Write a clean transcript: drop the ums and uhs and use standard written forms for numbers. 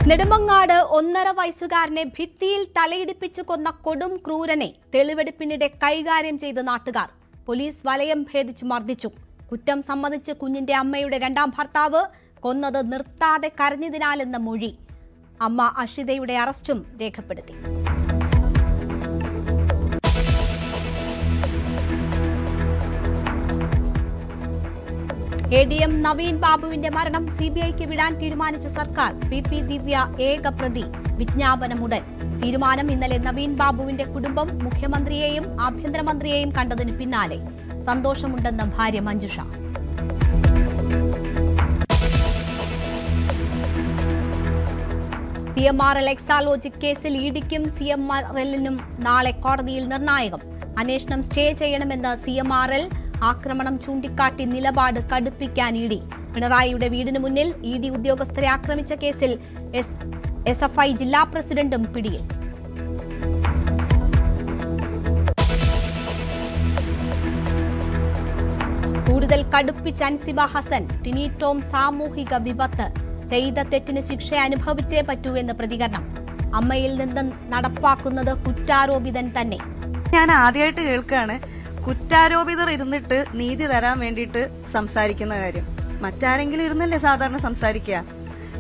നെടുമങ്ങാട് 1.5 വയസ്സുകാരനെ ഭിത്തിയിൽ തലയിടിപ്പിച്ചു കൊന്ന കൊടും ക്രൂരനെ തെളിവെടുപ്പിനിടെ കൈകാര്യം ചെയ്ത നാട്ടുകാർ. പോലീസ് വലയം ഭേദിച്ചു മർദ്ദിച്ചു. കുറ്റം സമ്മതിച്ച് കുഞ്ഞിന്റെ അമ്മയുടെ രണ്ടാം ഭർത്താവ് കൊന്നത് നിർത്താതെ കരഞ്ഞതിനാലെന്ന മൊഴി. അമ്മ അഷിതയുടെ അറസ്റ്റും രേഖപ്പെടുത്തി. ADM നവീൻ ബാബുവിന്റെ മരണം CBIക്ക് വിടാൻ തീരുമാനിച്ച സർക്കാർ. PP ദിവ്യ ഏക പ്രതി. വിജ്ഞാപനമുടൻ. തീരുമാനം ഇന്നലെ നവീൻ ബാബുവിന്റെ കുടുംബം മുഖ്യമന്ത്രിയെയും ആഭ്യന്തരമന്ത്രിയെയും കണ്ടതിന് പിന്നാലെ. സന്തോഷമുണ്ടെന്ന് ഭാര്യ മഞ്ജുഷ. CMRL എക്സാലോജിക് കേസിൽ EDക്കും CMRLനും നാളെ കോടതിയിൽ നിർണായകം. അന്വേഷണം സ്റ്റേ ചെയ്യണമെന്ന് CMRL. ആക്രമണം ചൂണ്ടിക്കാട്ടി നിലപാട് കടുപ്പിക്കാൻ ED. പിണറായിയുടെ വീടിന് മുന്നിൽ ED ഉദ്യോഗസ്ഥരെ ആക്രമിച്ച കേസിൽ SFI ജില്ലാ പ്രസിഡന്റും പിടിയിൽ. കൂടുതൽ കടുപ്പിച്ച് അൻസിബ ഹസൻ. ടിനി ടോം സാമൂഹിക വിപത്ത്. ചെയ്ത തെറ്റിന് ശിക്ഷ അനുഭവിച്ചേ പറ്റൂ എന്ന് പ്രതികരണം. അമ്മയിൽ നിന്ന് നടപ്പാക്കുന്നത് കുറ്റാരോപിതൻ തന്നെ. ഞാൻ ആദ്യമായിട്ട് കേൾക്കാണ് കുറ്റാരോപിതർ ഇരുന്നിട്ട് നീതി തരാൻ വേണ്ടിയിട്ട് സംസാരിക്കുന്ന കാര്യം. മറ്റാരെങ്കിലും ഇരുന്നല്ലേ സാധാരണ സംസാരിക്കുക.